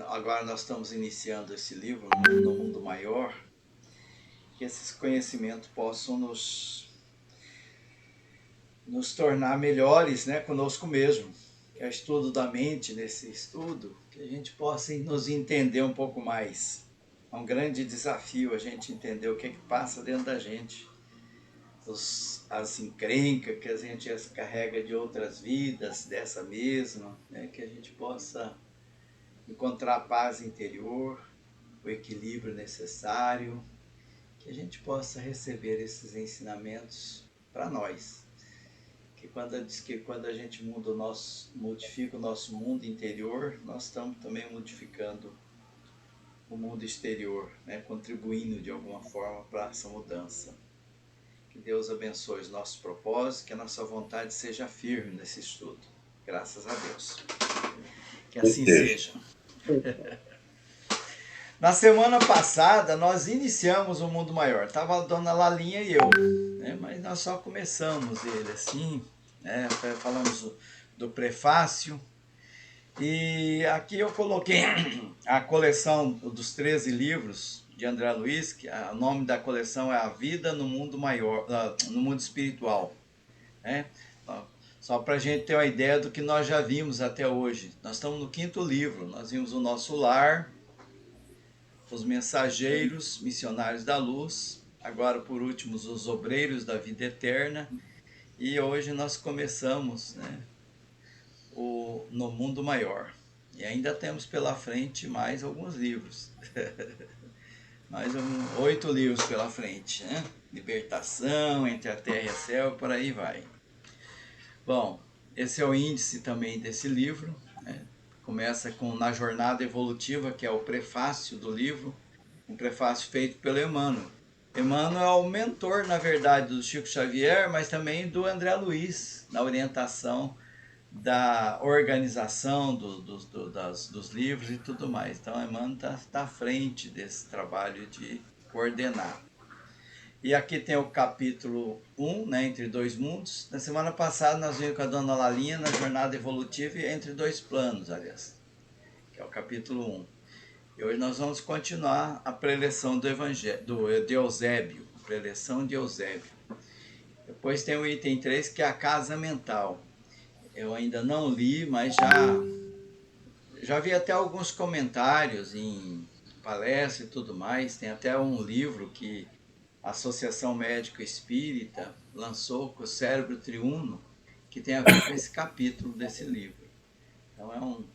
agora nós estamos iniciando esse livro no Mundo Maior, que esses conhecimentos possam nos tornar melhores, né, conosco mesmo. Que é o estudo da mente, nesse estudo, que a gente possa nos entender um pouco mais. É um grande desafio a gente entender o que passa dentro da gente. As encrencas que a gente carrega de outras vidas, dessa mesma, né, que a gente possa encontrar a paz interior, o equilíbrio necessário, que a gente possa receber esses ensinamentos para nós. Que quando diz que quando a gente modifica o nosso mundo interior, nós estamos também modificando o mundo exterior, né? Contribuindo de alguma forma para essa mudança. Que Deus abençoe os nossos propósitos, que a nossa vontade seja firme nesse estudo. Graças a Deus. Que assim seja. Na semana passada, nós iniciamos o Mundo Maior. Estava a dona Lalinha e eu, né? Mas nós só começamos ele assim, né? Falamos do prefácio. E aqui eu coloquei a coleção dos 13 livros de André Luiz, que o nome da coleção é A Vida no Mundo Maior, no Mundo Espiritual, né? Só para a gente ter uma ideia do que nós já vimos até hoje. Nós estamos no 5º livro, nós vimos o Nosso Lar, os Mensageiros, Missionários da Luz, agora por último os Obreiros da Vida Eterna, e hoje nós começamos, né, no Mundo Maior. E ainda temos pela frente mais alguns livros. Mais 8 livros pela frente, né? Libertação, Entre a Terra e o Céu, por aí vai. Bom, esse é o índice também desse livro, né? Começa com Na Jornada Evolutiva, que é o prefácio do livro, um prefácio feito pelo Emmanuel. Emmanuel é o mentor, na verdade, do Chico Xavier, mas também do André Luiz, na orientação da organização dos livros e tudo mais. Então, Emmanuel está à frente desse trabalho de coordenar. E aqui tem o capítulo 1, né, Entre Dois Mundos. Na semana passada nós vimos com a dona Lalinha na Jornada Evolutiva Entre Dois Planos, aliás, que é o capítulo 1. E hoje nós vamos continuar a preleção de Eusébio, a preleção de Eusébio. Depois tem o item 3, que é a casa mental. Eu ainda não li, mas já vi até alguns comentários em palestra e tudo mais. Tem até um livro que a Associação Médico Espírita lançou, com o Cérebro Triuno, que tem a ver com esse capítulo desse livro. Então eu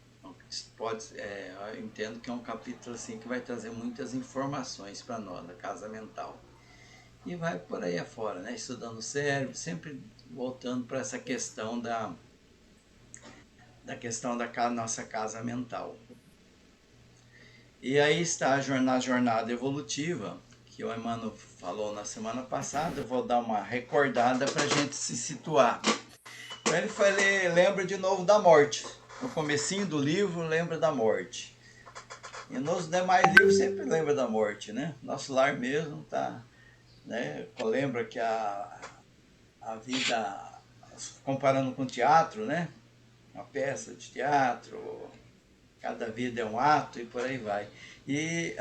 entendo que é um capítulo assim que vai trazer muitas informações para nós, da casa mental. E vai por aí afora, né? Estudando o cérebro, sempre voltando para essa questão da nossa casa mental. E aí está na jornada evolutiva, que o Emmanuel falou na semana passada. Eu vou dar uma recordada para a gente se situar. Então ele lembra de novo da morte. No comecinho do livro, lembra da morte. E nos demais livros sempre lembra da morte, né? Nosso Lar mesmo tá, né? Lembra que a vida, comparando com o teatro, né? Uma peça de teatro, cada vida é um ato e por aí vai. E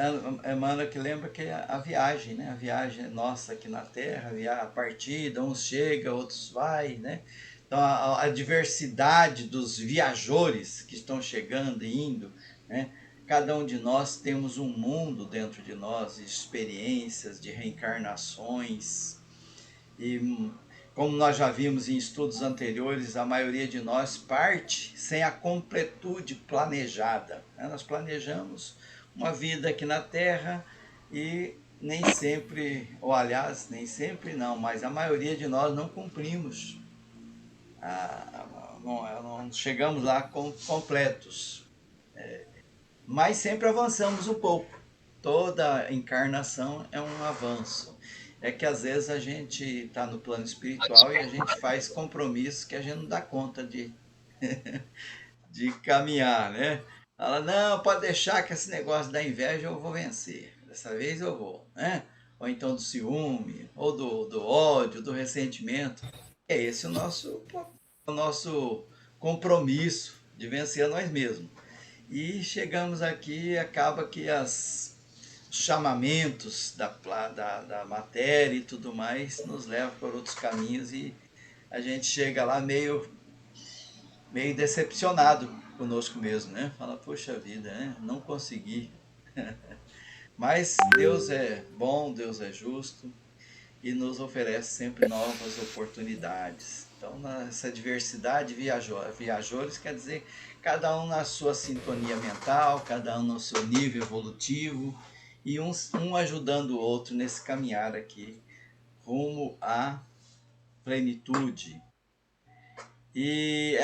Emmanuel que lembra que a viagem, né? A viagem nossa aqui na Terra, a partida, uns chegam, outros vai, né? Então a diversidade dos viajores que estão chegando e indo, né? Cada um de nós temos um mundo dentro de nós, experiências de reencarnações. E como nós já vimos em estudos anteriores, a maioria de nós parte sem a completude planejada. Nós planejamos uma vida aqui na Terra e nem sempre, ou aliás, nem sempre não, mas a maioria de nós não cumprimos. Não chegamos lá completos. Mas sempre avançamos um pouco. Toda encarnação é um avanço. É que às vezes a gente está no plano espiritual e a gente faz compromissos que a gente não dá conta de caminhar, né? Fala, não, pode deixar que esse negócio da inveja eu vou vencer. Dessa vez eu vou, né? Ou então do ciúme, ou do ódio, do ressentimento. É esse o nosso compromisso de vencer a nós mesmos. E chegamos aqui e acaba que os chamamentos da matéria e tudo mais nos levam por outros caminhos e a gente chega lá meio decepcionado conosco mesmo, né? Fala, poxa vida, né? Não consegui. Mas Deus é bom, Deus é justo e nos oferece sempre novas oportunidades. Então, nessa diversidade viajores quer dizer cada um na sua sintonia mental, cada um no seu nível evolutivo e um ajudando o outro nesse caminhar aqui rumo à plenitude. E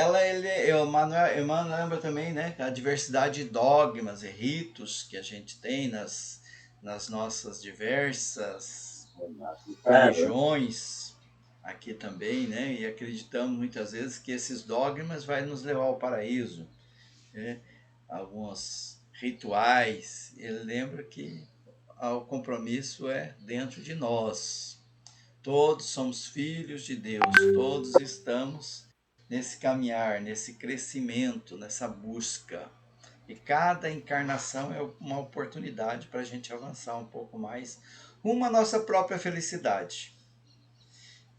Emmanuel lembra também, né, a diversidade de dogmas e ritos que a gente tem nas nossas diversas religiões aqui também, né, e acreditamos muitas vezes que esses dogmas vai nos levar ao paraíso, né, alguns rituais. Ele lembra que o compromisso é dentro de nós. Todos somos filhos de Deus, todos estamos nesse caminhar, nesse crescimento, nessa busca. E cada encarnação é uma oportunidade para a gente avançar um pouco mais rumo à nossa própria felicidade.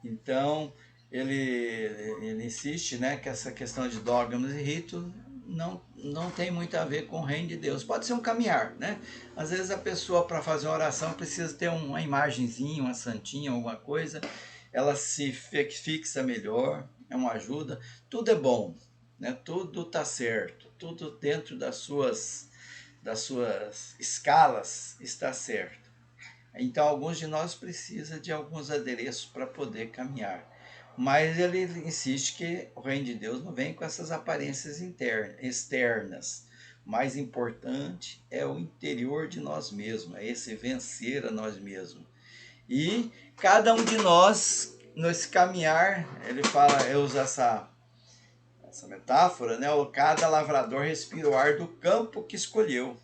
Então, ele insiste, né, que essa questão de dogmas e rito não tem muito a ver com o reino de Deus. Pode ser um caminhar, né? Às vezes a pessoa, para fazer uma oração, precisa ter uma imagenzinha, uma santinha, alguma coisa. Ela se fixa melhor, é uma ajuda. Tudo é bom, né? Tudo está certo. Tudo dentro das suas escalas está certo. Então, alguns de nós precisam de alguns adereços para poder caminhar. Mas ele insiste que o reino de Deus não vem com essas aparências externas. Mais importante é o interior de nós mesmos, é esse vencer a nós mesmos. E cada um de nós, nesse caminhar, ele fala, eu uso essa metáfora, né? Cada lavrador respira o ar do campo que escolheu.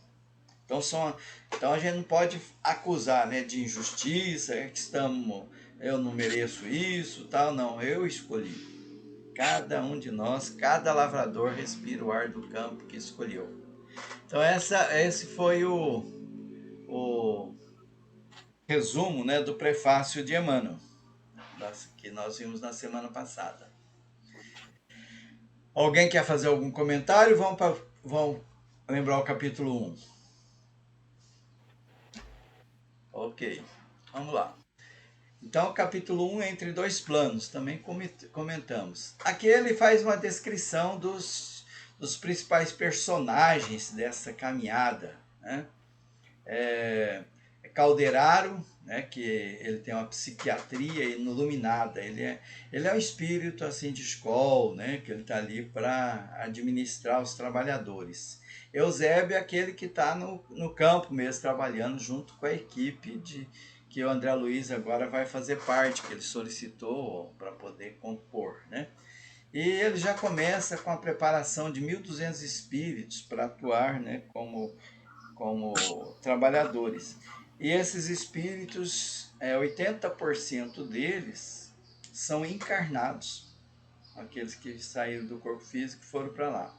Então a gente não pode acusar, né, de injustiça, eu não mereço isso, tal, não, eu escolhi. Cada um de nós, cada lavrador respira o ar do campo que escolheu. Então esse foi o resumo, né, do prefácio de Emmanuel, que nós vimos na semana passada. Alguém quer fazer algum comentário? Vamos lembrar o capítulo 1. Ok, vamos lá. Então, o capítulo 1 é entre dois planos, também comentamos. Aqui ele faz uma descrição dos principais personagens dessa caminhada, né? Calderaro, né, que ele tem uma psiquiatria iluminada, ele é um espírito assim de escola, né, que ele está ali para administrar os trabalhadores. Eusébio é aquele que está no campo mesmo, trabalhando junto com a equipe que o André Luiz agora vai fazer parte, que ele solicitou para poder compor, né? E ele já começa com a preparação de 1.200 espíritos para atuar, né, como trabalhadores. E esses espíritos, 80% deles são encarnados, aqueles que saíram do corpo físico e foram para lá.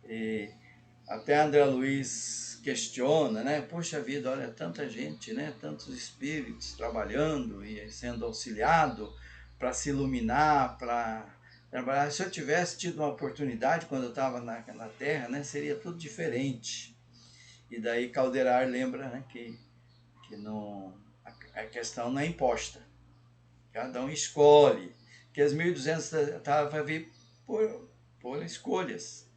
E até André Luiz questiona, né? Poxa vida, olha, tanta gente, né? Tantos espíritos trabalhando e sendo auxiliado para se iluminar, para trabalhar. Se eu tivesse tido uma oportunidade quando eu estava na Terra, né? Seria tudo diferente. E daí Calderar lembra, né, que não, a questão não é imposta. Cada um escolhe. Que as 1.200 vai vir por escolhas.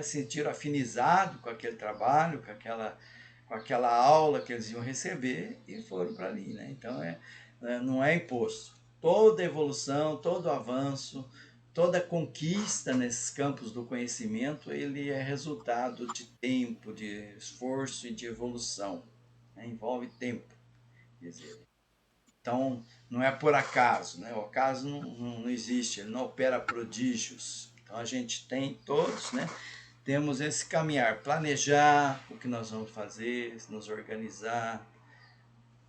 Sentiram afinizado com aquele trabalho, com aquela aula que eles iam receber e foram para ali. Né? Então, não é imposto. Toda evolução, todo avanço, toda conquista nesses campos do conhecimento, ele é resultado de tempo, de esforço e de evolução. Né? Envolve tempo, quer dizer. Então, não é por acaso, né? O acaso não existe, ele não opera prodígios. Então, a gente tem todos, né? Temos esse caminhar, planejar o que nós vamos fazer, nos organizar,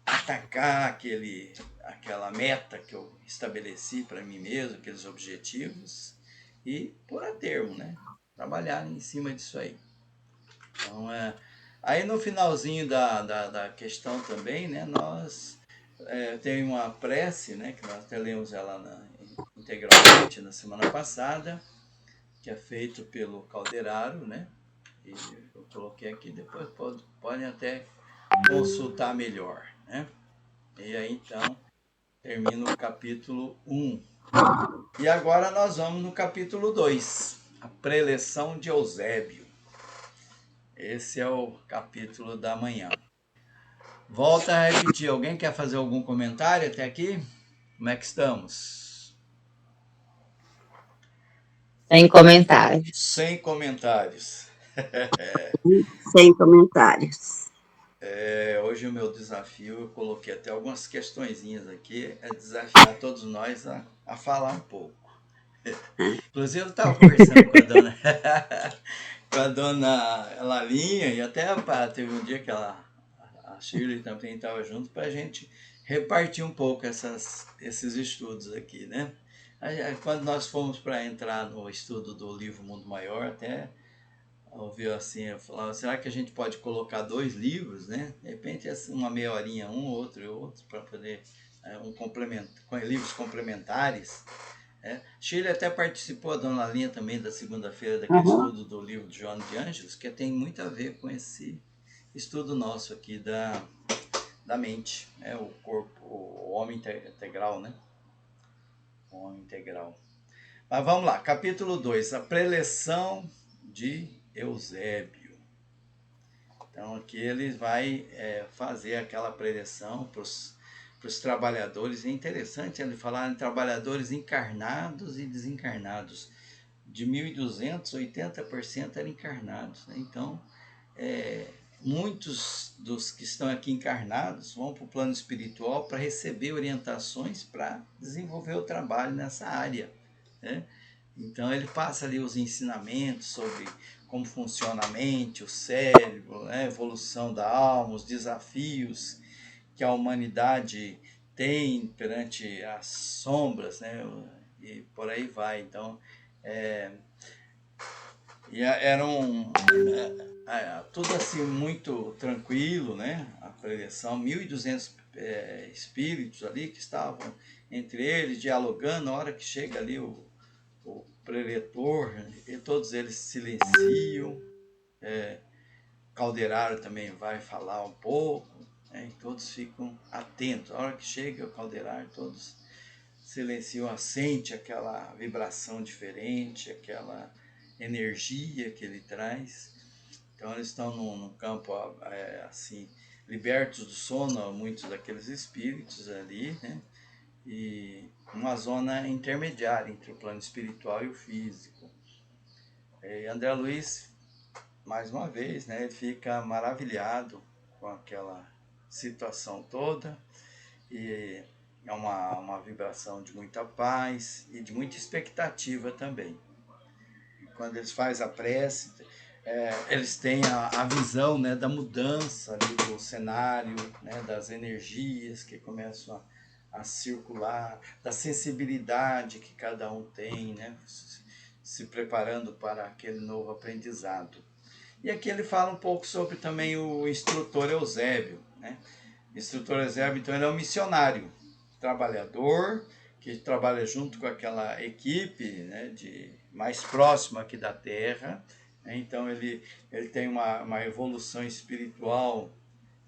atacar aquela meta que eu estabeleci para mim mesmo, aqueles objetivos, e pôr a termo, né? Trabalhar em cima disso aí. Então, aí no finalzinho da questão também, né, nós tem uma prece, né, que nós até lemos ela integralmente na semana passada, que é feito pelo Calderaro, né, e eu coloquei aqui, depois podem até consultar melhor, né. E aí então termina o capítulo 1. E agora nós vamos no capítulo 2, a preleção de Eusébio. Esse é o capítulo da manhã. Volta a repetir. Alguém quer fazer algum comentário até aqui? Como é que estamos? Sem comentários. Sem comentários. Sem comentários. Hoje o meu desafio, eu coloquei até algumas questõezinhas aqui, é desafiar todos nós a falar um pouco. Inclusive eu estava conversando com a dona, com a dona Lalinha, e até teve um dia que a Shirley também estava junto para a gente repartir um pouco esses estudos aqui, né? Aí, quando nós fomos para entrar no estudo do livro Mundo Maior, até ouviu assim, eu falava, será que a gente pode colocar 2 livros, né? De repente uma meia horinha, um, outro e outro, para poder com livros complementares. Shirley até participou, a dona Linha também, da segunda-feira, daquele estudo do livro de Joana de Ângelos, que tem muito a ver com esse estudo nosso aqui da mente, o corpo, o homem integral, né? O homem integral. Mas vamos lá, capítulo 2, a preleção de Eusébio. Então aqui ele vai fazer aquela preleção para os trabalhadores. É interessante ele falar em trabalhadores encarnados e desencarnados. De 1.200, 80% eram encarnados, né? Então, muitos dos que estão aqui encarnados vão para o plano espiritual para receber orientações para desenvolver o trabalho nessa área, né? Então ele passa ali os ensinamentos sobre como funciona a mente, o cérebro, né? A evolução da alma, os desafios que a humanidade tem perante as sombras, né? E por aí vai. Então, era tudo assim muito tranquilo, né? A preleção, 1.200 espíritos ali que estavam entre eles, dialogando. Na hora que chega ali o preletor, e todos eles silenciam. Calderaro também vai falar um pouco, né? E todos ficam atentos. A hora que chega o Calderaro, todos silenciam, sente aquela vibração diferente, aquela energia que ele traz. Então eles estão num campo assim, libertos do sono, muitos daqueles espíritos ali, né? E uma zona intermediária entre o plano espiritual e o físico. E André Luiz, mais uma vez, né, ele fica maravilhado com aquela situação toda, e é uma vibração de muita paz e de muita expectativa também. E quando eles fazem a prece, eles têm a visão, né, da mudança ali do cenário, né, das energias que começam a circular, da sensibilidade que cada um tem, né, se preparando para aquele novo aprendizado. E aqui ele fala um pouco sobre também o instrutor Eusébio, né? O instrutor Eusébio, então, ele é um missionário, trabalhador, que trabalha junto com aquela equipe, né, mais próxima aqui da Terra. Então ele tem uma evolução espiritual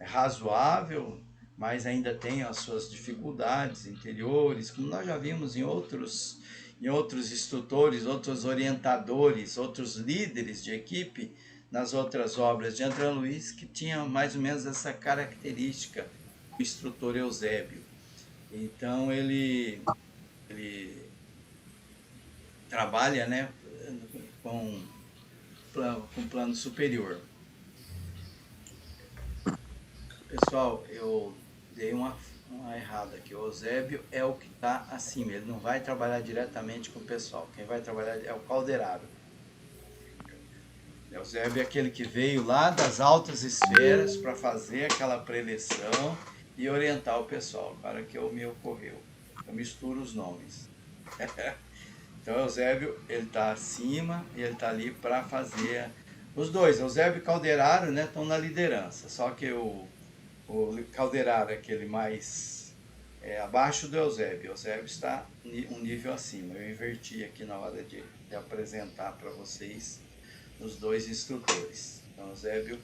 razoável, mas ainda tem as suas dificuldades interiores, como nós já vimos em outros instrutores, outros orientadores, outros líderes de equipe nas outras obras de André Luiz, que tinha mais ou menos essa característica, o instrutor Eusébio. Então ele trabalha, né, com plano superior. Pessoal, eu dei uma errada aqui. O Eusébio é o que está acima. Ele não vai trabalhar diretamente com o pessoal. Quem vai trabalhar é o Calderaro. O Eusébio é aquele que veio lá das altas esferas para fazer aquela preleção e orientar o pessoal. Para que me ocorreu. Eu misturo os nomes. Então, o Eusébio, ele está acima e ele está ali para fazer Os dois, Eusébio e Calderaro, né, estão na liderança. Só que o Calderaro é aquele mais abaixo do Eusébio. O Eusébio está um nível acima. Eu inverti aqui na hora de apresentar para vocês os dois instrutores. Então, o Eusébio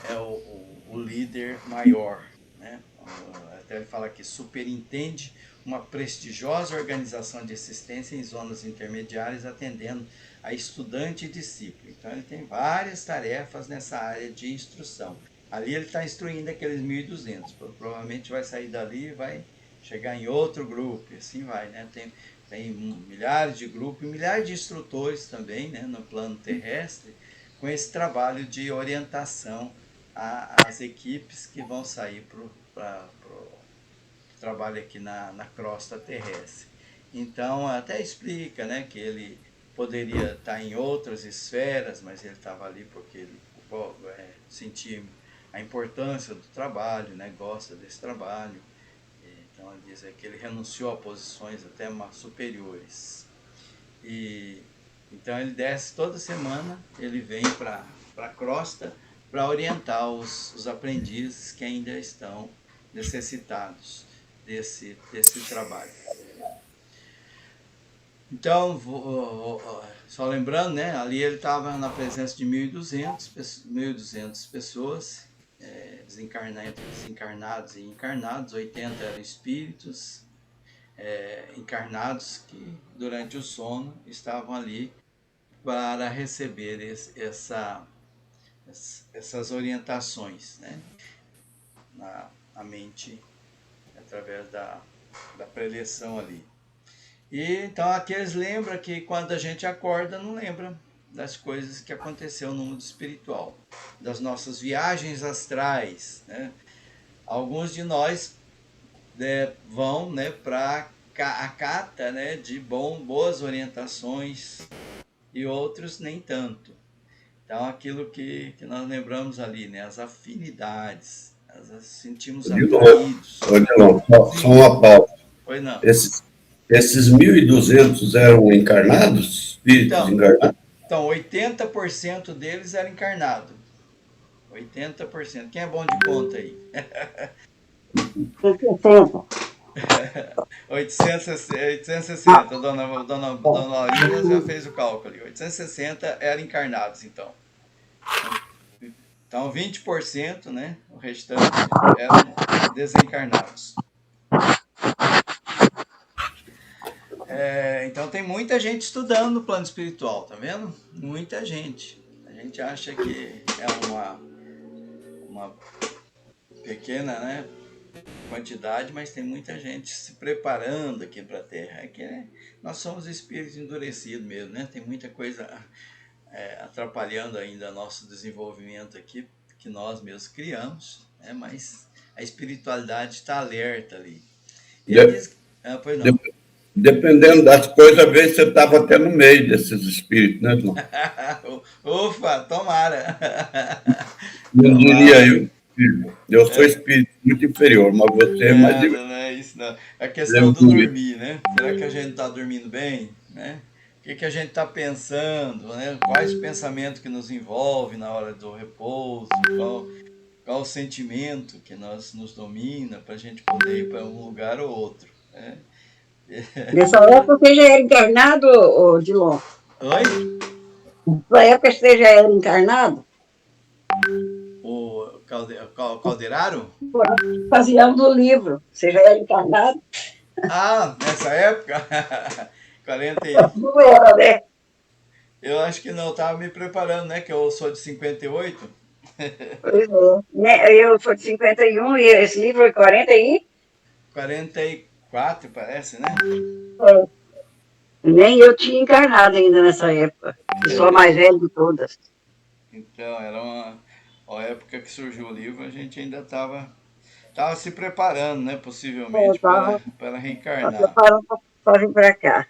é o líder maior, né? Até ele fala que superintende uma prestigiosa organização de assistência em zonas intermediárias, atendendo a estudante e discípulo. Então ele tem várias tarefas nessa área de instrução. Ali ele está instruindo aqueles 1.200, provavelmente vai sair dali e vai chegar em outro grupo, e assim vai, né? Tem milhares de grupos, milhares de instrutores também, né, no plano terrestre, com esse trabalho de orientação às equipes que vão sair para o trabalho aqui na crosta terrestre. Então, até explica, né, que ele poderia estar em outras esferas, mas ele estava ali porque ele sentia a importância do trabalho, né, gosta desse trabalho. Então, ele diz que ele renunciou a posições até superiores. E então ele desce toda semana, ele vem para a crosta para orientar os aprendizes que ainda estão necessitados desse trabalho. Então, só lembrando, né, ali ele estava na presença de 1.200 pessoas, desencarnados e encarnados, 80 eram espíritos encarnados que durante o sono estavam ali para receber essas orientações, né, na mente, através da preleção ali. E então aqui eles lembram que quando a gente acorda, não lembra das coisas que aconteceu no mundo espiritual, das nossas viagens astrais, né? Alguns de nós vão, né, para a cata, né, de boas orientações, e outros nem tanto. Então aquilo que nós lembramos ali, né, as afinidades, nós sentimos atraídos. Odilon, só uma pausa. Pois não. Esses 1.200 eram encarnados? Espíritos encarnados? Então, 80% deles era encarnado. 80%. Quem é bom de conta aí? 860. Dona Laurina já fez o cálculo ali. 860 eram encarnados, então. Então, 20%, né? O restante eram desencarnados. Então tem muita gente estudando no plano espiritual, tá vendo? Muita gente. A gente acha que é uma pequena, né, quantidade, mas tem muita gente se preparando aqui para a Terra. Nós somos espíritos endurecidos mesmo, né? Tem muita coisa atrapalhando ainda nosso desenvolvimento aqui, que nós mesmos criamos, né? Mas a espiritualidade está alerta ali. Ele diz, pois não. Dependendo das coisas, às vezes você estava até no meio desses espíritos, né, irmão? Ufa, tomara. Não diria eu. Eu sou espírito muito inferior, mas você é mais... Não é isso, não. É a questão do dormir, né? Será que a gente está dormindo bem, né? O que a gente está pensando, né? Quais pensamentos que nos envolvem na hora do repouso, qual o sentimento que nos domina para a gente poder ir para um lugar ou outro, né? Nessa época você já era encarnado, Odilon? Oi? Nessa época você já era encarnado? O Calderaro? Por ocasião do livro, você já era encarnado? Nessa época? 40 Não era, né? Eu acho que não, estava me preparando, né? Que eu sou de 58. Pois é. Eu sou de 51 e esse livro é 40 e... 44, parece, né? É. Nem eu tinha encarnado ainda nessa época. Eu sou a mais velha de todas. Então, era uma época que surgiu o livro, a gente ainda estava se preparando, né? Possivelmente, para reencarnar. Preparando para vir para cá.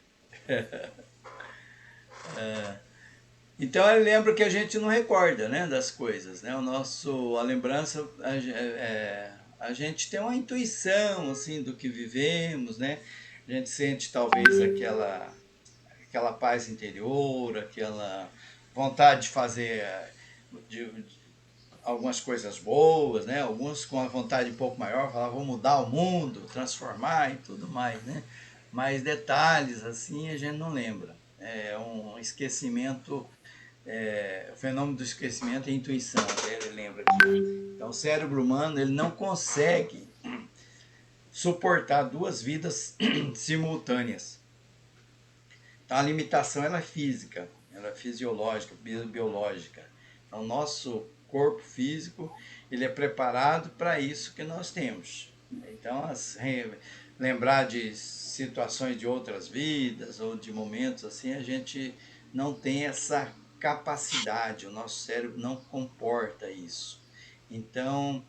Então, eu lembro que a gente não recorda, né, das coisas, né? A lembrança, a gente tem uma intuição, assim, do que vivemos, né? A gente sente, talvez, aquela paz interior, aquela vontade de fazer de algumas coisas boas, né? Alguns com a vontade um pouco maior, falavam, vou mudar o mundo, transformar e tudo mais, né? Mas detalhes assim a gente não lembra. É um esquecimento, o fenômeno do esquecimento é intuição, até ele lembra aqui. Então o cérebro humano ele não consegue suportar duas vidas simultâneas. Então a limitação ela é física, ela é fisiológica, biológica. Então o nosso corpo físico ele é preparado para isso que nós temos. Então lembrar de situações de outras vidas ou de momentos assim, a gente não tem essa capacidade, o nosso cérebro não comporta isso. Então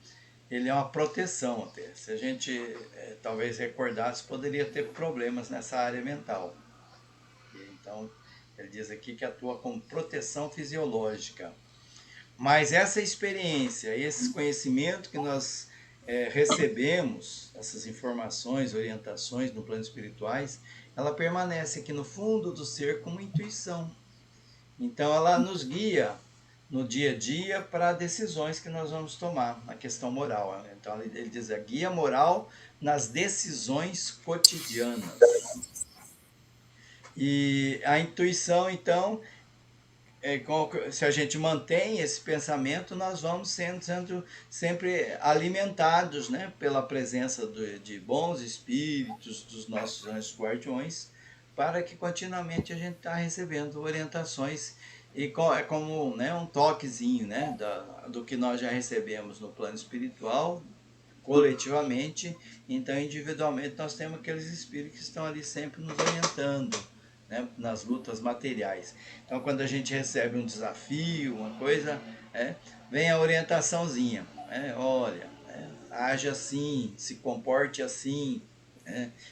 ele é uma proteção até. Se a gente talvez recordasse, poderia ter problemas nessa área mental. Então, ele diz aqui que atua como proteção fisiológica. Mas essa experiência, esses conhecimentos que nós recebemos, essas informações, orientações no plano espirituais, ela permanece aqui no fundo do ser como intuição. Então, ela nos guia no dia a dia para decisões que nós vamos tomar na questão moral. Então, ele diz a guia moral nas decisões cotidianas. E a intuição, então, se a gente mantém esse pensamento, nós vamos sendo sempre alimentados, né, pela presença de bons espíritos, dos nossos anjos guardiões, para que continuamente a gente está recebendo orientações e é como, né, um toquezinho, né, do que nós já recebemos no plano espiritual, coletivamente. Então individualmente nós temos aqueles espíritos que estão ali sempre nos orientando, né, nas lutas materiais. Então quando a gente recebe um desafio, uma coisa, vem a orientaçãozinha, olha, age assim, se comporte assim,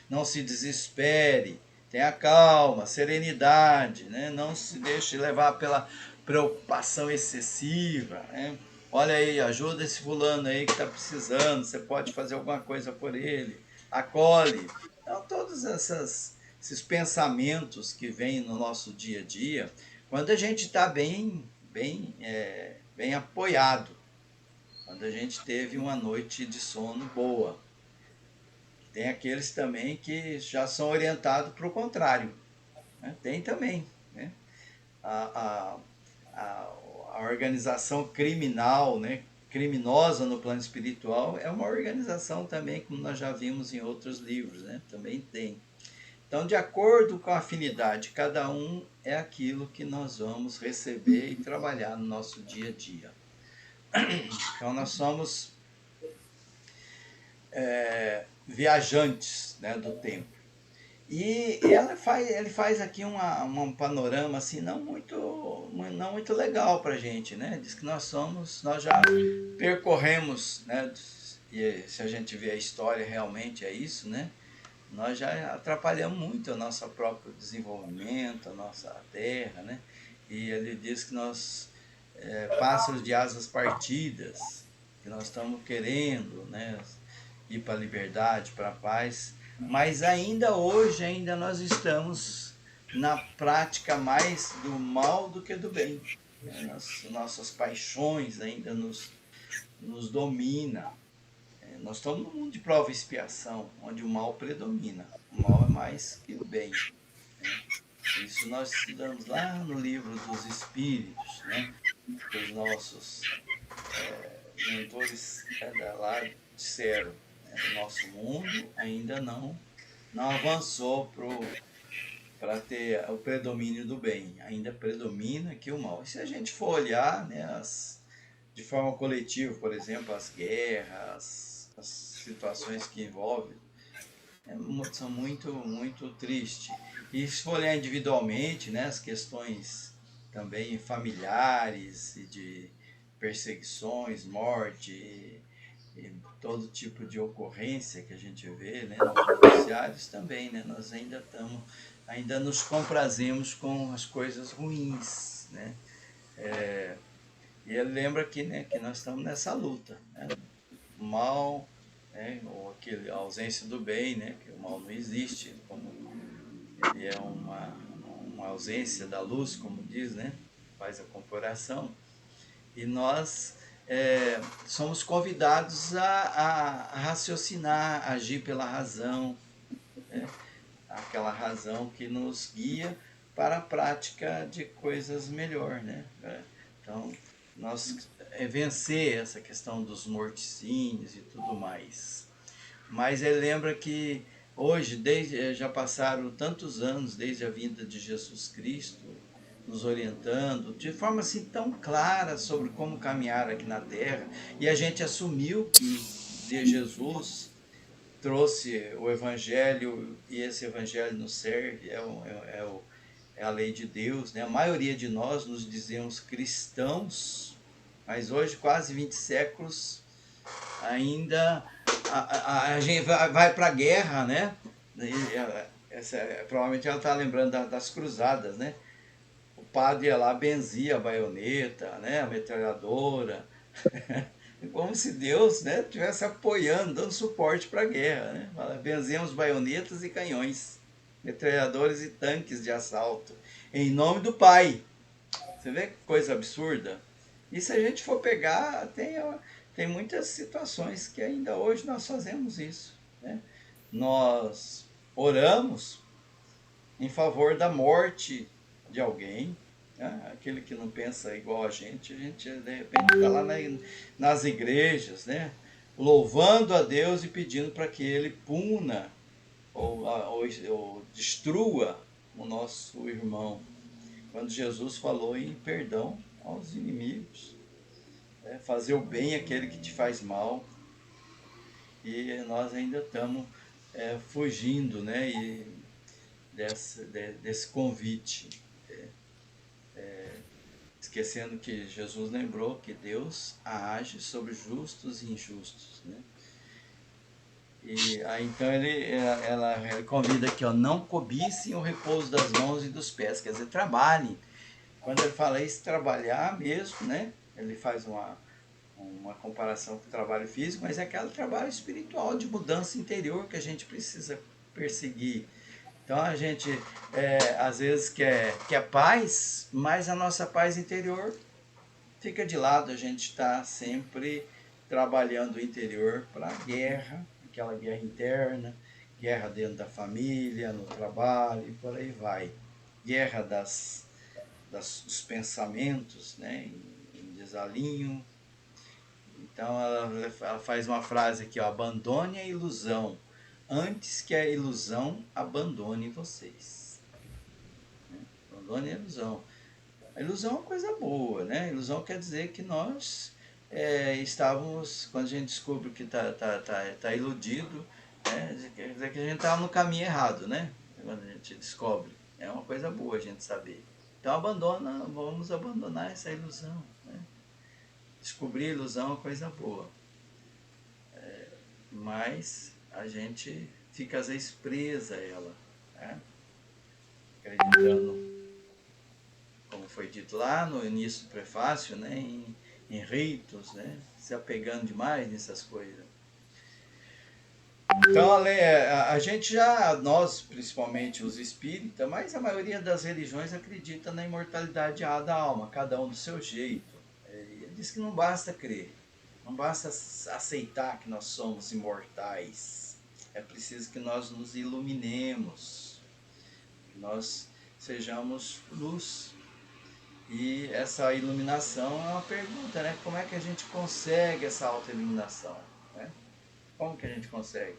não se desespere, tenha calma, serenidade, né, não se deixe levar pela preocupação excessiva, né? Olha aí, ajuda esse fulano aí que está precisando, você pode fazer alguma coisa por ele, acolhe. Então, todos esses pensamentos que vêm no nosso dia a dia, quando a gente está bem apoiado, quando a gente teve uma noite de sono boa. Tem aqueles também que já são orientados para o contrário, né? Tem também, né? A, a, a organização criminal, né, criminosa no plano espiritual, é uma organização também, como nós já vimos em outros livros, né? Também tem. Então, de acordo com a afinidade de cada um, é aquilo que nós vamos receber e trabalhar no nosso dia a dia. Então, nós somos viajantes, né, do tempo. E ele faz aqui um panorama assim não muito legal para a gente, né? Diz que nós já percorremos, né? E se a gente vê a história realmente é isso, né? Nós já atrapalhamos muito o nosso próprio desenvolvimento, a nossa terra, né? E ele diz que nós pássaros de asas partidas, que nós estamos querendo, né? Ir para a liberdade, para a paz, mas ainda hoje ainda nós estamos na prática mais do mal do que do bem. Nossas paixões ainda nos domina. Nós estamos num mundo de prova e expiação, onde o mal predomina. O mal é mais que o bem. Isso nós estudamos lá no livro dos Espíritos, né? Que os nossos mentores lá disseram. O nosso mundo ainda não avançou para ter o predomínio do bem. Ainda predomina aqui o mal. E se a gente for olhar, né, de forma coletiva, por exemplo, as guerras, as situações que envolvem, são muito tristes. E se for olhar individualmente, né, as questões também familiares e de perseguições, morte e todo tipo de ocorrência que a gente vê, né, nos noticiários também, né, nós ainda nos comprazemos com as coisas ruins, né? E ele lembra aqui, né, que nós estamos nessa luta, né? O mal, né, ou a ausência do bem, né, que o mal não existe, como ele é uma ausência da luz, como diz, né, faz a comparação. E nós somos convidados a raciocinar, a agir pela razão, né? Aquela razão que nos guia para a prática de coisas melhor, né? Então, nós vencer essa questão dos morticínios e tudo mais. Mas ele lembra que hoje, já passaram tantos anos desde a vinda de Jesus Cristo, nos orientando de forma assim tão clara sobre como caminhar aqui na Terra, e a gente assumiu que de Jesus trouxe o Evangelho, e esse Evangelho nos serve, é a lei de Deus, né? A maioria de nós nos dizemos cristãos, mas hoje, quase 20 séculos, ainda a gente vai para a guerra, né? Provavelmente ela está lembrando das cruzadas, né? O padre ia lá, benzia a baioneta, né? A metralhadora, como se Deus, né, estivesse apoiando, dando suporte para a guerra, né? Benzemos baionetas e canhões, metralhadores e tanques de assalto, em nome do Pai. Você vê que coisa absurda? E se a gente for pegar, tem muitas situações que ainda hoje nós fazemos isso, né? Nós oramos em favor da morte de alguém, né? Aquele que não pensa igual a gente de repente está lá nas igrejas, né? Louvando a Deus e pedindo para que Ele puna ou destrua o nosso irmão. Quando Jesus falou em perdão aos inimigos, né? Fazer o bem àquele que te faz mal, e nós ainda estamos fugindo, né? Desse convite, esquecendo que Jesus lembrou que Deus age sobre justos e injustos, né? E aí então ele convida aqui, ó, não cobicem o repouso das mãos e dos pés, quer dizer, trabalhem. Quando ele fala isso, trabalhar mesmo, né? Ele faz uma comparação com o trabalho físico, mas é aquele trabalho espiritual de mudança interior que a gente precisa perseguir. Então a gente às vezes quer paz, mas a nossa paz interior fica de lado. A gente está sempre trabalhando o interior para a guerra, aquela guerra interna, guerra dentro da família, no trabalho e por aí vai. Guerra dos pensamentos, né, em desalinho. Então ela faz uma frase aqui, ó, abandone a ilusão, antes que a ilusão abandone vocês. Abandone a ilusão. A ilusão é uma coisa boa, né? A ilusão quer dizer que nós estávamos, quando a gente descobre que tá iludido, né? Quer dizer que a gente estava no caminho errado, né? Quando a gente descobre. É uma coisa boa a gente saber. Então vamos abandonar essa ilusão, né? Descobrir a ilusão é uma coisa boa. Mas a gente fica às vezes presa a ela, né? Acreditando, como foi dito lá no início do prefácio, né, em ritos, né, se apegando demais nessas coisas. Então, a gente nós, principalmente os espíritas, mas a maioria das religiões acredita na imortalidade da alma, cada um do seu jeito. Ele diz que não basta crer, não basta aceitar que nós somos imortais. É preciso que nós nos iluminemos, que nós sejamos luz. E essa iluminação é uma pergunta, né? Como é que a gente consegue essa autoiluminação, né? Como que a gente consegue?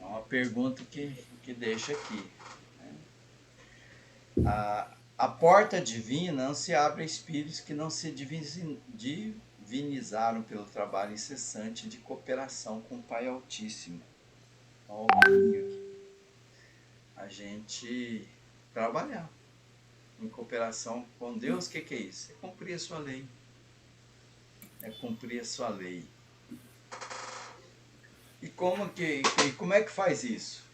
É uma pergunta que deixa aqui, né? A porta divina não se abre a espíritos que não se divinizaram pelo trabalho incessante de cooperação com o Pai Altíssimo. Olha o caminho aqui. A gente trabalhar em cooperação com Deus. O que é isso? É cumprir a sua lei. É cumprir a sua lei. E como é que faz isso?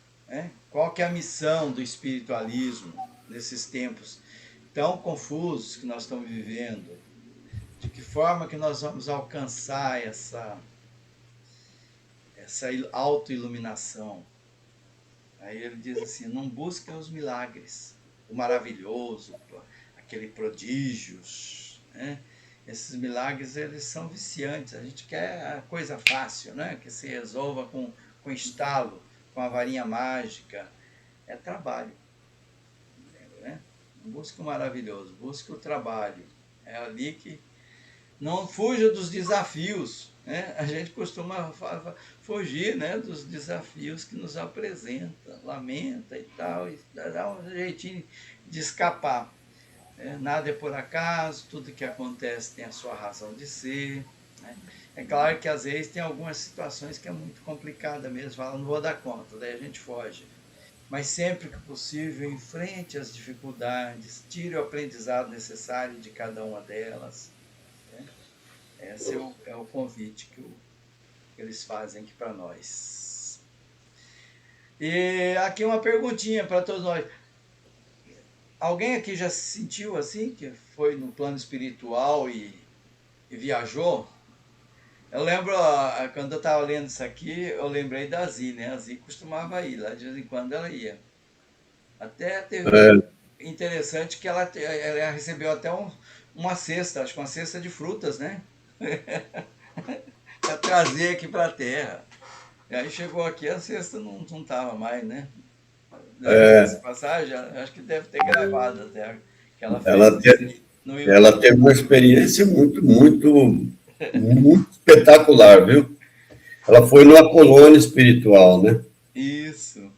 Qual que é a missão do espiritualismo nesses tempos tão confusos que nós estamos vivendo? De que forma que nós vamos alcançar essa autoiluminação? Aí ele diz assim, não busquem os milagres, o maravilhoso, aquele prodígios, né? Esses milagres, eles são viciantes. A gente quer a coisa fácil, né? Que se resolva com estalo, com a varinha mágica. É trabalho, né? Não busque o maravilhoso, busque o trabalho. É ali que não fuja dos desafios, né? A gente costuma fugir, né, dos desafios que nos apresenta, lamenta e tal, e dá um jeitinho de escapar. Nada é por acaso, tudo que acontece tem a sua razão de ser, né? É claro que às vezes tem algumas situações que é muito complicada mesmo, fala, não vou dar conta, daí a gente foge. Mas sempre que possível, enfrente as dificuldades, tire o aprendizado necessário de cada uma delas. Né? Esse é o convite que eles fazem aqui para nós. E aqui uma perguntinha para todos nós. Alguém aqui já se sentiu assim, que foi no plano espiritual e viajou? Eu lembro, quando eu estava lendo isso aqui, eu lembrei da Zi, né? A Zi costumava ir, lá de vez em quando ela ia. Até teve interessante que ela recebeu até uma cesta, acho que uma cesta de frutas, né? Para trazer aqui para a Terra. E aí chegou aqui, a cesta não estava mais, né? Essa passagem, acho que deve ter gravado até, que ela fez no YouTube. Ela teve uma experiência muito, muito, muito espetacular, viu? Ela foi numa colônia espiritual, né? Isso.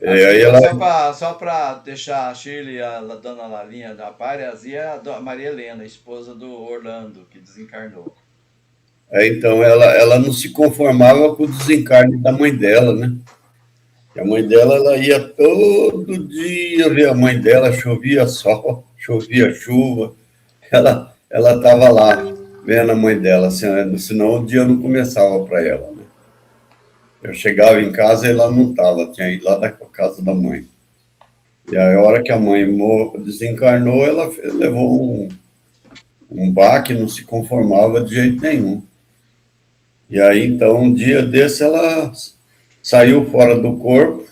Aí ela... Só para deixar a Shirley e a dona Lalinha da par, a Maria Helena, esposa do Orlando, que desencarnou. Então, ela não se conformava com o desencarne da mãe dela, né? E a mãe dela, ela ia todo dia ver a mãe dela, chovia sol, chovia chuva. Ela estava lá, vendo a mãe dela, senão o dia não começava para ela, né? Eu chegava em casa e ela não estava, tinha ido lá da casa da mãe. E aí, a hora que a mãe desencarnou, ela levou um baque, não se conformava de jeito nenhum. E aí, então, um dia desse, ela saiu fora do corpo,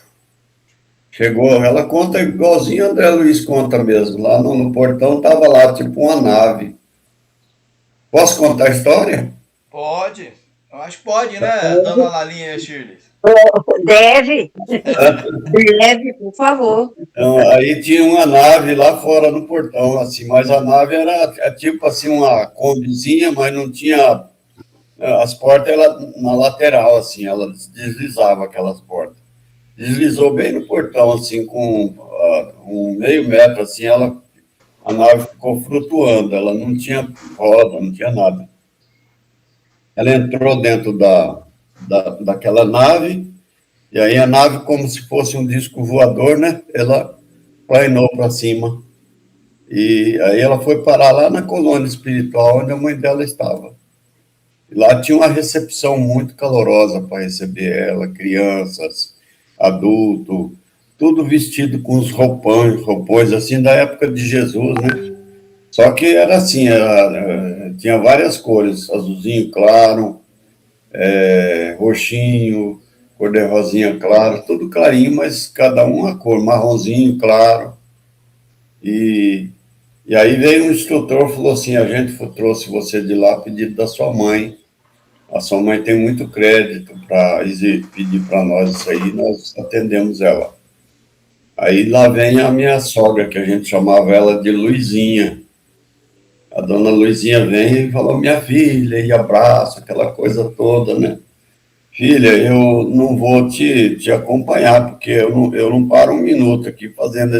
chegou, ela conta igualzinho o André Luiz conta mesmo, lá no portão estava lá, tipo uma nave. Posso contar a história? Pode, eu acho que pode, né, dona Lalinha e Shirley? Deve, por favor. Então, aí tinha uma nave lá fora no portão, assim, mas a nave era tipo assim, uma combizinha, mas não tinha... As portas ela, na lateral, assim, ela deslizava aquelas portas. Deslizou bem no portão, assim, com um meio metro, assim, a nave ficou flutuando, ela não tinha roda, não tinha nada. Ela entrou dentro daquela nave, e aí a nave, como se fosse um disco voador, né, ela planou para cima. E aí ela foi parar lá na colônia espiritual, onde a mãe dela estava. E lá tinha uma recepção muito calorosa para receber ela, crianças, adultos, tudo vestido com os roupões assim da época de Jesus, né? Só que era assim, tinha várias cores, azulzinho claro, roxinho, cor de rosinha claro, tudo clarinho, mas cada um a cor, marronzinho claro. E aí veio um instrutor e falou assim, a gente trouxe você de lá a pedido da sua mãe. A sua mãe tem muito crédito para pedir para nós isso aí, nós atendemos ela. Aí lá vem a minha sogra, que a gente chamava ela de Luizinha. A dona Luizinha vem e falou, minha filha, e abraça, aquela coisa toda, né? Filha, eu não vou te acompanhar, porque eu não paro um minuto aqui fazendo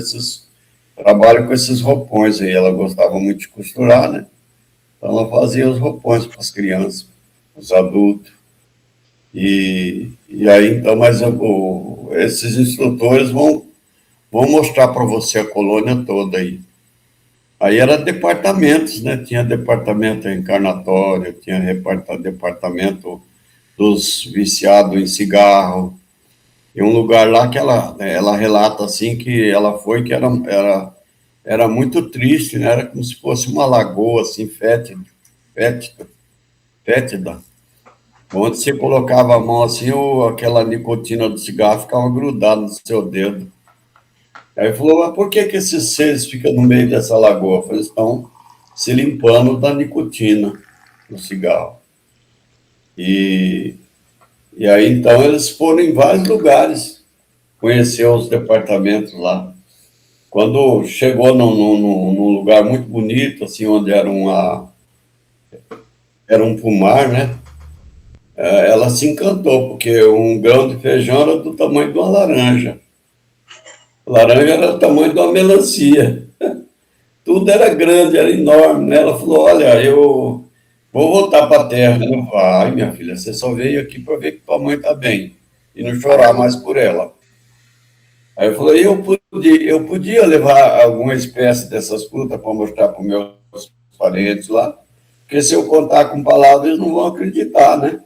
trabalho com esses roupões aí. Ela gostava muito de costurar, né? Então ela fazia os roupões para as crianças, os adultos. E aí, então, mas esses instrutores vão mostrar para você a colônia toda aí. Aí era departamentos, né? Tinha departamento encarnatório, tinha departamento dos viciados em cigarro. E um lugar lá que ela relata assim que ela foi, que era muito triste, né? Era como se fosse uma lagoa assim, fétida, onde você colocava a mão assim, aquela nicotina do cigarro ficava grudada no seu dedo. Aí ele falou, mas por que que esses seres ficam no meio dessa lagoa? Eu falei, eles estão se limpando da nicotina do cigarro. E, e aí, então, eles foram em vários lugares conhecer os departamentos lá. Quando chegou num lugar muito bonito, assim, onde era um pomar, né? Ela se encantou, porque um grão de feijão era do tamanho de uma laranja. A laranja era do tamanho de uma melancia. Tudo era grande, era enorme, né? Ela falou, olha, eu vou voltar para a terra. Eu falei, ai, minha filha, você só veio aqui para ver que tua mãe está bem e não chorar mais por ela. Aí eu falei, eu podia levar alguma espécie dessas frutas para mostrar para os meus parentes lá, porque se eu contar com palavras, eles não vão acreditar, né?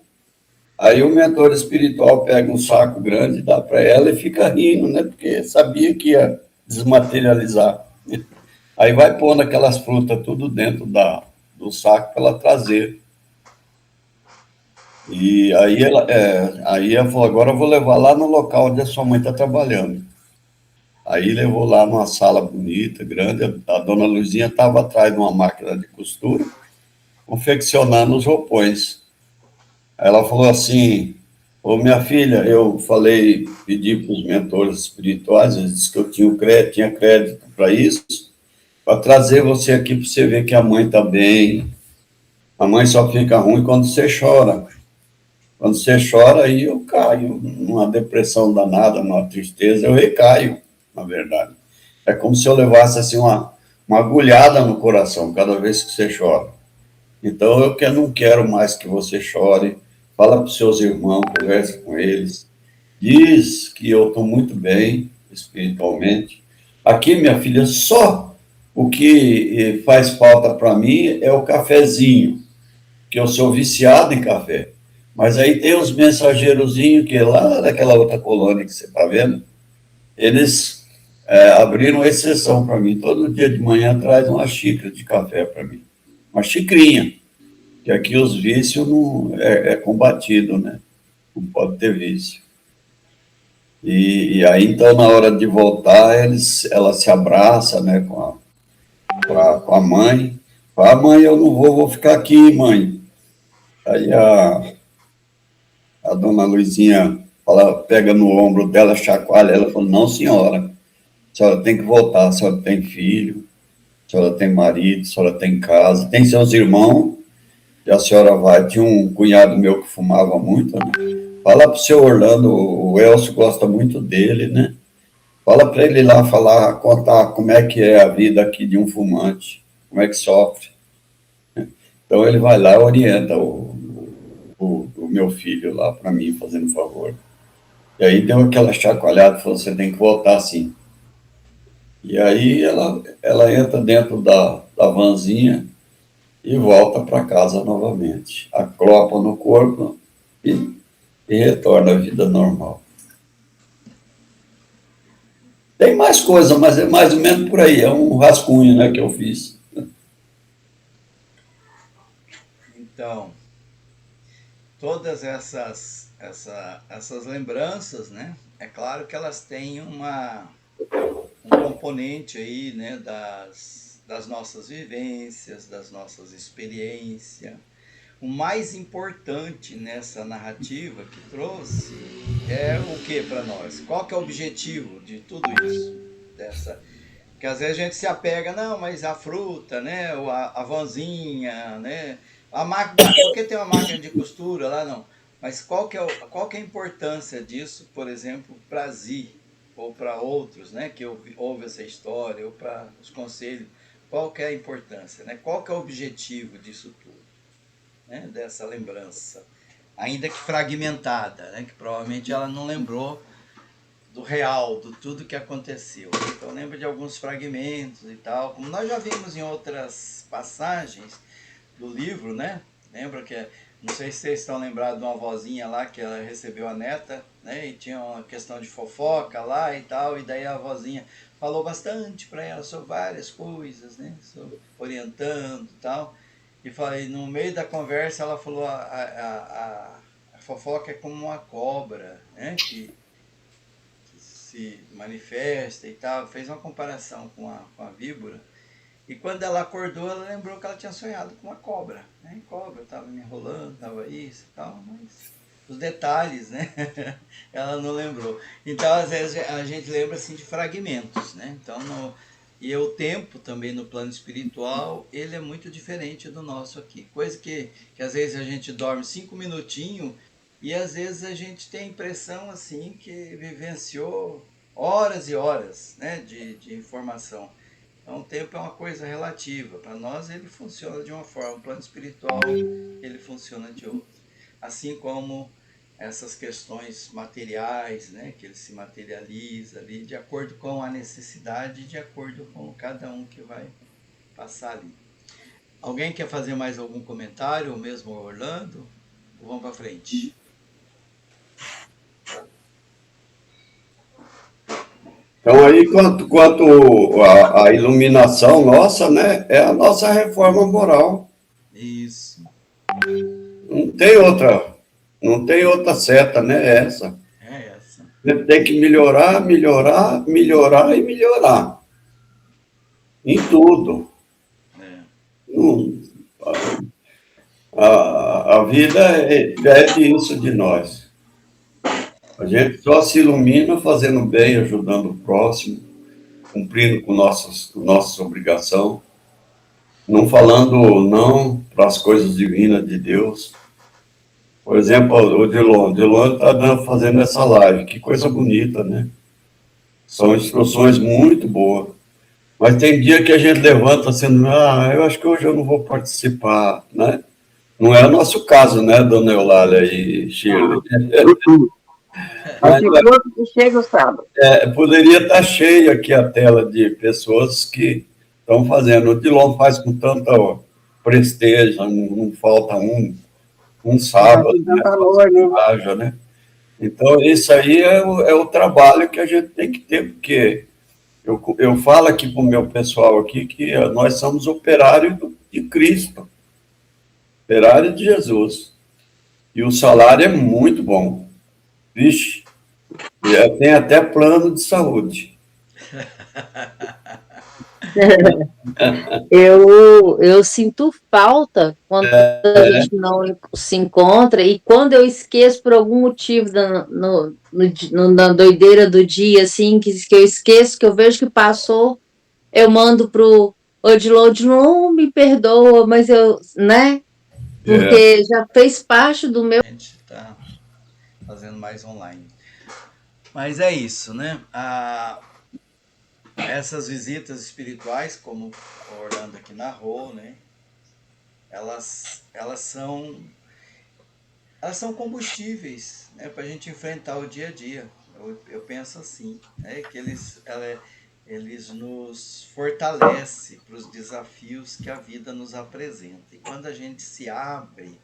Aí o mentor espiritual pega um saco grande, dá para ela e fica rindo, né? Porque sabia que ia desmaterializar. Aí vai pondo aquelas frutas tudo dentro do saco para ela trazer. E aí ela falou, agora eu vou levar lá no local onde a sua mãe está trabalhando. Aí levou lá numa sala bonita, grande, a dona Luzinha estava atrás de uma máquina de costura, confeccionando os roupões. Aí ela falou assim, ô minha filha, eu falei, pedi para os mentores espirituais, eles disseram que eu tinha crédito para isso, para trazer você aqui para você ver que a mãe está bem. A mãe só fica ruim quando você chora. Quando você chora, aí eu caio numa depressão danada, numa tristeza, eu recaio, na verdade. É como se eu levasse assim uma agulhada no coração cada vez que você chora. Então não quero mais que você chore. Fala para os seus irmãos, conversa com eles. Diz que eu estou muito bem espiritualmente. Aqui, minha filha, só o que faz falta para mim é o cafezinho, que eu sou viciado em café. Mas aí tem os mensageirozinhos que lá daquela outra colônia que você está vendo, eles abriram exceção para mim. Todo dia de manhã traz uma xícara de café para mim. Uma xicrinha, que aqui os vícios não é combatido, né? Não pode ter vício. E aí, então, na hora de voltar, ela se abraça, né, com a mãe. Fala, mãe, eu não vou ficar aqui, mãe. Aí a dona Luizinha pega no ombro dela, chacoalha, ela fala, não, senhora, a senhora tem que voltar, a senhora tem filho, a senhora tem marido, a senhora tem casa, tem seus irmãos, e a senhora vai. Tinha um cunhado meu que fumava muito, né? Fala pro seu Orlando, o Elcio gosta muito dele, né? Fala para ele ir lá contar como é que é a vida aqui de um fumante, como é que sofre. Então ele vai lá e orienta o meu filho lá para mim, fazendo favor. E aí deu aquela chacoalhada, falou, você tem que voltar assim. E aí ela entra dentro da vanzinha e volta para casa novamente. Aclopa no corpo e retorna à vida normal. Tem mais coisa, mas é mais ou menos por aí. É um rascunho, né, que eu fiz. Então, todas essas lembranças, né? É claro que elas têm um componente aí, né, das nossas vivências, das nossas experiências. O mais importante nessa narrativa que trouxe é o que para nós? Qual que é o objetivo de tudo isso? Porque às vezes a gente se apega, não, mas a fruta, né? Ou a vanzinha, né? A máquina, por que tem uma máquina de costura lá? Não. Mas qual que é a importância disso, por exemplo, para Zi, ou para outros, né? Que ouvem essa história, ou para os conselhos. Qual que é a importância, né? Qual que é o objetivo disso tudo? Né, dessa lembrança, ainda que fragmentada, né, que provavelmente ela não lembrou do real, do tudo que aconteceu. Então lembra de alguns fragmentos e tal, como nós já vimos em outras passagens do livro, né? Lembra que, não sei se vocês estão lembrados de uma vozinha lá que ela recebeu a neta, né? E tinha uma questão de fofoca lá e tal, e daí a vozinha falou bastante para ela sobre várias coisas, né? Orientando e tal. E no meio da conversa ela falou a fofoca é como uma cobra, né? Que se manifesta e tal, fez uma comparação com a víbora. E quando ela acordou, ela lembrou que ela tinha sonhado com uma cobra, né? Cobra, estava me enrolando, estava isso e tal, mas os detalhes, né? Ela não lembrou. Então, às vezes, a gente lembra assim de fragmentos, né? Então, e o tempo também no plano espiritual, ele é muito diferente do nosso aqui. Coisa que às vezes a gente dorme 5 minutinhos e às vezes a gente tem a impressão assim que vivenciou horas e horas, né, de informação. Então, o tempo é uma coisa relativa. Para nós, ele funciona de uma forma, o plano espiritual, ele funciona de outra. Assim como essas questões materiais, né, que ele se materializa ali, de acordo com a necessidade, de acordo com cada um que vai passar ali. Alguém quer fazer mais algum comentário, ou mesmo o Orlando? Ou vamos para frente? Então, aí, quanto a iluminação nossa, né, é a nossa reforma moral. Isso, Não tem outra, não tem outra seta, né? É essa. é essa. Tem que melhorar, melhorar, melhorar e melhorar. Em tudo. É. Não- a vida pede isso de nós. A gente só se ilumina fazendo bem, ajudando o próximo, cumprindo com nossas obrigações, não falando não para as coisas divinas de Deus. Por exemplo, o Dilon está fazendo essa live, que coisa bonita, né? São instruções muito boas. Mas tem dia que a gente levanta sendo, eu acho que hoje eu não vou participar, né? Não é o nosso caso, né, dona Eulália e Shirley? Mas se for, que chega o sábado. Poderia estar cheia aqui a tela de pessoas que estão fazendo. O Dilon faz com tanta presteza, não falta um Faz sábado, com né? tanto amor, né? Haja, né? Então, isso aí é o trabalho que a gente tem que ter, porque eu falo aqui para o meu pessoal aqui que nós somos operários de Cristo, operários de Jesus. E o salário é muito bom. Vixe, tem até plano de saúde. Eu sinto falta quando a gente não se encontra e quando eu esqueço por algum motivo na doideira do dia, assim, que eu esqueço, que eu vejo que passou, eu mando pro Odilon, me perdoa, mas eu, né? É, Porque já fez parte do meu. A gente está fazendo mais online. Mas é isso, né? Essas visitas espirituais, como o Orlando aqui narrou, né? Elas são combustíveis, né, para a gente enfrentar o dia a dia. Eu penso assim, né, que eles nos fortalecem para os desafios que a vida nos apresenta. E quando a gente se abre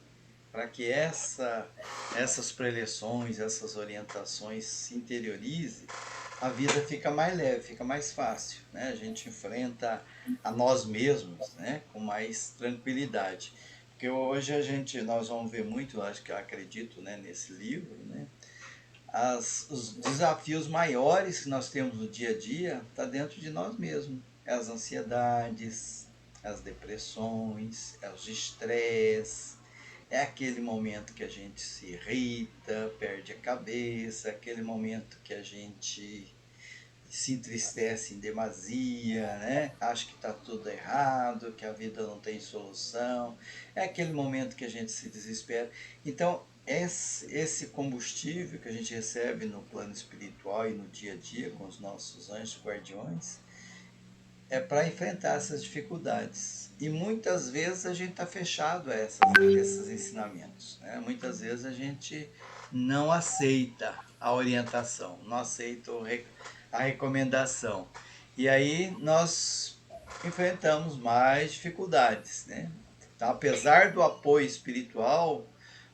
para que essas preleções, essas orientações se interiorize, a vida fica mais leve, fica mais fácil, né? A gente enfrenta a nós mesmos, né, com mais tranquilidade. Porque hoje nós vamos ver muito, acho que acredito, né, nesse livro, né, os desafios maiores que nós temos no dia a dia está dentro de nós mesmos. É as ansiedades, as depressões, é os estresse, é aquele momento que a gente se irrita, perde a cabeça, aquele momento que a gente se entristece em demasia, né? Acha que está tudo errado, que a vida não tem solução. É aquele momento que a gente se desespera. Então, esse combustível que a gente recebe no plano espiritual e no dia a dia com os nossos anjos guardiões é para enfrentar essas dificuldades. E muitas vezes a gente está fechado a esses ensinamentos, né? Muitas vezes a gente não aceita a orientação, não aceita a recomendação. E aí nós enfrentamos mais dificuldades, né? Então, apesar do apoio espiritual,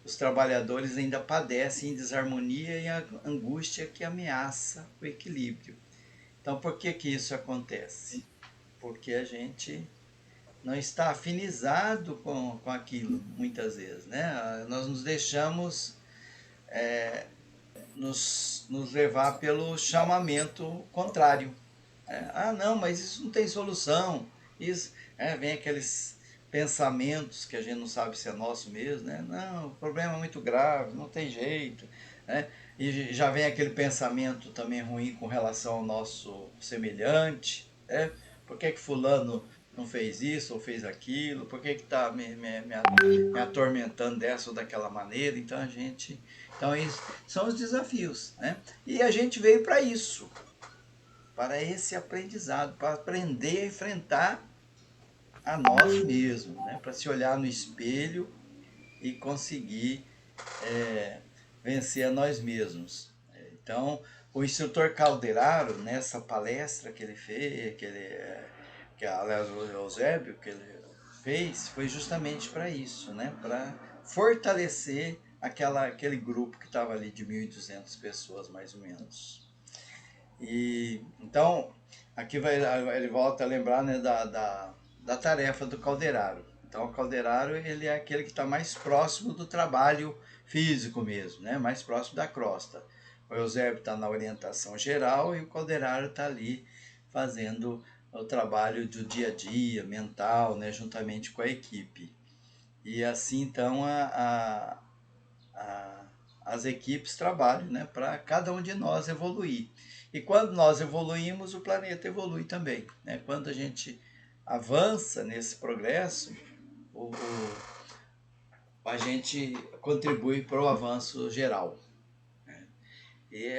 os trabalhadores ainda padecem desarmonia e angústia que ameaça o equilíbrio. Então, por que que isso acontece? Porque a gente não está afinizado com aquilo, muitas vezes, né? Nós nos deixamos nos levar pelo chamamento contrário. Não, mas isso não tem solução. Isso, vem aqueles pensamentos que a gente não sabe se é nosso mesmo, né? Não, o problema é muito grave, não tem jeito, né? E já vem aquele pensamento também ruim com relação ao nosso semelhante, né? Por que fulano não fez isso ou fez aquilo? Por que está me atormentando dessa ou daquela maneira? Então isso são os desafios, né? E a gente veio para isso, para esse aprendizado, para aprender a enfrentar a nós mesmos, né? Para se olhar no espelho e conseguir vencer a nós mesmos. Então, o instrutor Calderaro, nessa palestra que ele fez, aliás, o Eusébio, que ele fez, foi justamente para isso, né? Para fortalecer aquele grupo que estava ali de 1.200 pessoas, mais ou menos. E então, aqui ele volta a lembrar, né, da tarefa do calderaro. Então, o calderaro, ele é aquele que está mais próximo do trabalho físico mesmo, né, mais próximo da crosta. O Eusébio está na orientação geral e o calderaro está ali fazendo o trabalho do dia a dia, mental, né, juntamente com a equipe. E assim, então, as equipes trabalham, né, para cada um de nós evoluir. E quando nós evoluímos, o planeta evolui também, né? Quando a gente avança nesse progresso, a gente contribui para o avanço geral. E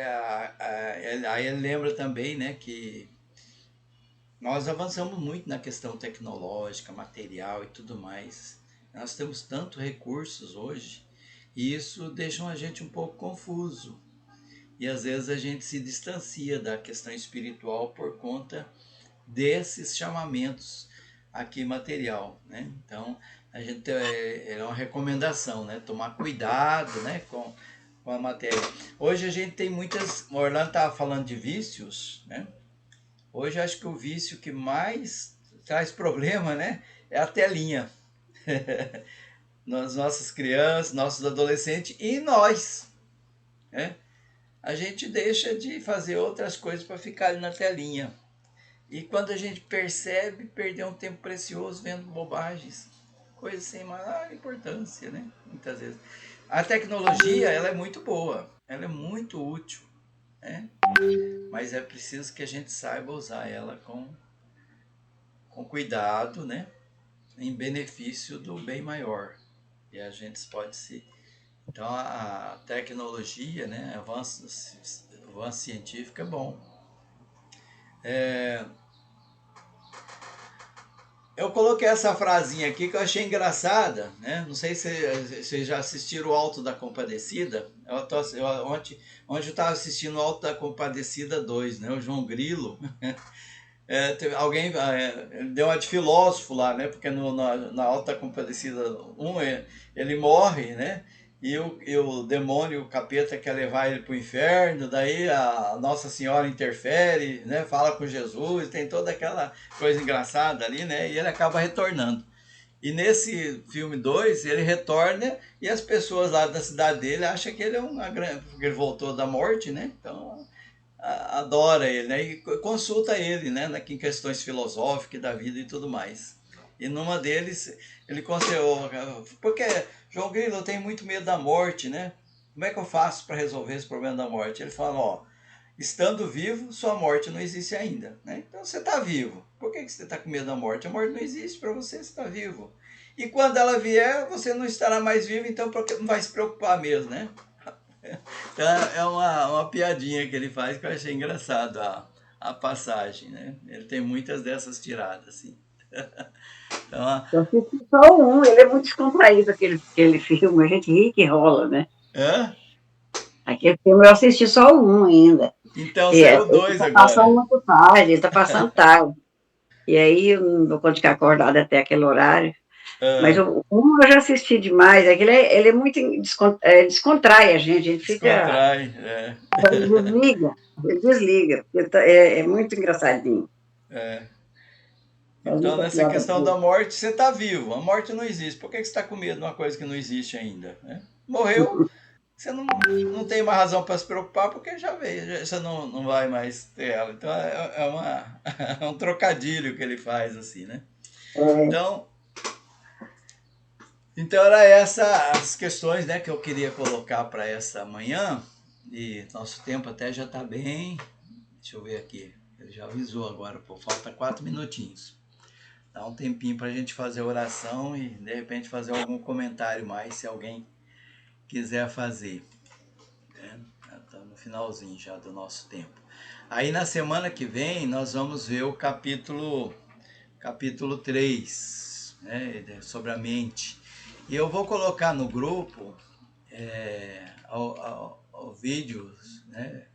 aí ele lembra também, né, que nós avançamos muito na questão tecnológica, material e tudo mais. Nós temos tantos recursos hoje e isso deixa a gente um pouco confuso. E às vezes a gente se distancia da questão espiritual por conta desses chamamentos aqui material, né? Então, a gente é uma recomendação, né? Tomar cuidado, né, com a matéria. Hoje a gente tem muitas... O Orlando estava falando de vícios, né? Hoje acho que o vício que mais traz problema, né, é a telinha. Nas nossas crianças, nossos adolescentes e nós, né? A gente deixa de fazer outras coisas para ficar ali na telinha. E quando a gente percebe, perdeu um tempo precioso vendo bobagens, coisas sem maior importância, né? Muitas vezes. A tecnologia, ela é muito boa, ela é muito útil, né? Mas é preciso que a gente saiba usar ela com cuidado, né? Em benefício do bem maior. E a gente pode se... Então, a tecnologia, né? O avanço científico é bom. Eu coloquei essa frasinha aqui que eu achei engraçada, né? Não sei se vocês já assistiram o Alto da Compadecida. Ontem eu estava assistindo o Alto da Compadecida 2, né? O João Grilo. Alguém deu uma de filósofo lá, né? Porque na Alta Compadecida 1 ele morre, né? E o demônio, o capeta, quer levar ele para o inferno, daí a Nossa Senhora interfere, né? Fala com Jesus, tem toda aquela coisa engraçada ali, né? E ele acaba retornando. E nesse filme 2, ele retorna e as pessoas lá da cidade dele acham que ele é porque ele voltou da morte, né? Então adora ele, né? E consulta ele, né? Em questões filosóficas da vida e tudo mais. E numa deles, ele conselhou, porque João Grilo, eu tenho muito medo da morte, né? Como é que eu faço para resolver esse problema da morte? Ele fala, ó, estando vivo, sua morte não existe ainda, né? Então você está vivo. Por que você está com medo da morte? A morte não existe para você, você está vivo. E quando ela vier, você não estará mais vivo, então não vai se preocupar mesmo, né? Então é uma piadinha que ele faz que eu achei engraçado a passagem, né? Ele tem muitas dessas tiradas, assim. Então, Eu assisti só um, ele é muito descontraído, aquele filme, a gente ri que rola, né? Aquele filme eu assisti só um ainda. Então, saiu Ele 2 tá agora. passando muito tarde, ele tá passando tarde. E aí eu não vou ficar acordada até aquele horário. Mas o um eu já assisti demais, ele é muito descontrai a gente fica... Descontrai, Ele desliga, é muito engraçadinho. Então, nessa questão da morte, você está vivo. A morte não existe. Por que você está com medo de uma coisa que não existe ainda? Né? Morreu, você não tem mais razão para se preocupar, porque já veio, você não vai mais ter ela. Então é um trocadilho que ele faz assim, né? Então, era essa as questões, né, que eu queria colocar para essa manhã. E nosso tempo até já está bem. Deixa eu ver aqui. Ele já avisou agora, pô, falta 4 minutinhos. Dá um tempinho para a gente fazer a oração e de repente fazer algum comentário mais, se alguém quiser fazer. Está no finalzinho já do nosso tempo. Aí na semana que vem nós vamos ver o capítulo 3, né, sobre a mente. E eu vou colocar no grupo o vídeo, né,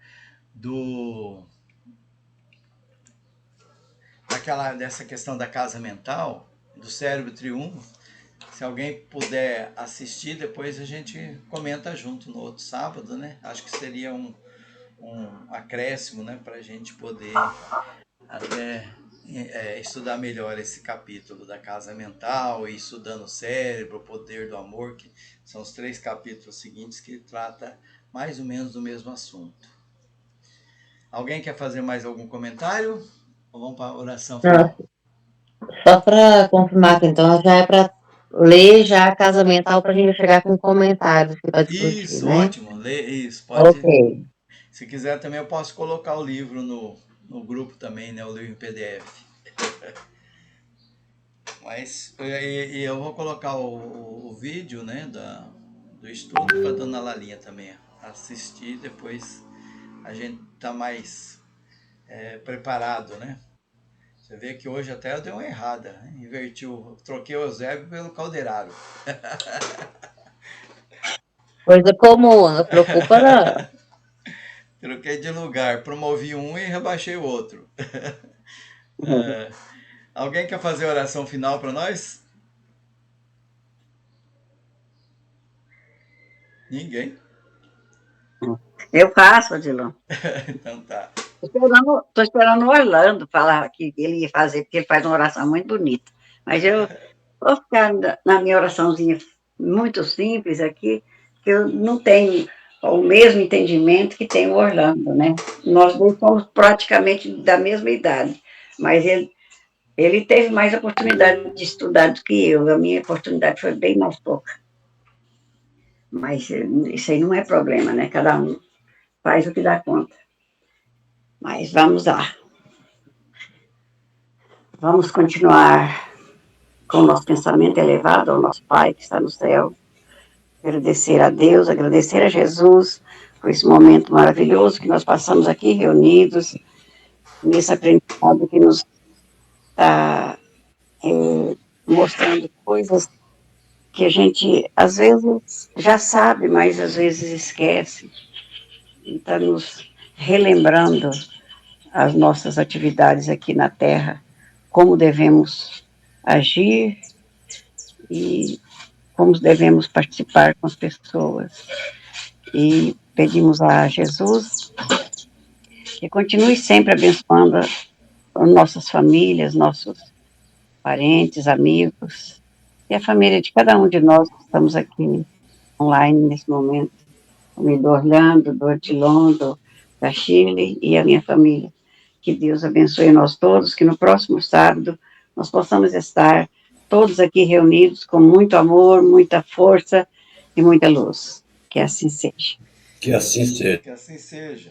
dessa questão da casa mental, do cérebro triunfo. Se alguém puder assistir, depois a gente comenta junto no outro sábado, né? Acho que seria um acréscimo, né, para a gente poder até estudar melhor esse capítulo da casa mental e estudando o cérebro, o poder do amor, que são os 3 capítulos seguintes que trata mais ou menos do mesmo assunto. Alguém quer fazer mais algum comentário? Ou vamos para a oração final? Só para confirmar que então já é para ler já a casa mental para a gente chegar com comentários para discutir, Isso, né? ótimo. Lê isso, pode. Ok. Se quiser também eu posso colocar o livro no grupo também, né? O livro em PDF. Mas e eu vou colocar o vídeo, né, do estudo para a dona Lalinha também assistir, depois a gente tá mais preparado, né? Você vê que hoje até eu dei uma errada, né? Troquei o Eusébio pelo Calderaro. Coisa comum, não preocupa não. Troquei de lugar, promovi um e rebaixei o outro. Alguém quer fazer a oração final para nós? Ninguém? Eu faço, Odilon. Então tá. Estou esperando o Orlando falar que ele ia fazer, porque ele faz uma oração muito bonita. Mas eu vou ficar na minha oraçãozinha muito simples aqui, que eu não tenho o mesmo entendimento que tem o Orlando, né? Nós dois somos praticamente da mesma idade, mas ele teve mais oportunidade de estudar do que eu. A minha oportunidade foi bem mais pouca. Mas isso aí não é problema, né? Cada um faz o que dá conta. Mas vamos lá. Vamos continuar com o nosso pensamento elevado ao nosso Pai que está no céu. Agradecer a Deus, agradecer a Jesus por esse momento maravilhoso que nós passamos aqui reunidos, nesse aprendizado que nos está mostrando coisas que a gente às vezes já sabe, mas às vezes esquece. Está nos relembrando as nossas atividades aqui na Terra, como devemos agir e como devemos participar com as pessoas. E pedimos a Jesus que continue sempre abençoando as nossas famílias, nossos parentes, amigos, e a família de cada um de nós que estamos aqui online nesse momento, como do Orlando, do Odilon, da Chile e a minha família. Que Deus abençoe nós todos, que no próximo sábado nós possamos estar todos aqui reunidos com muito amor, muita força e muita luz. Que assim seja. Que assim seja. Que assim seja.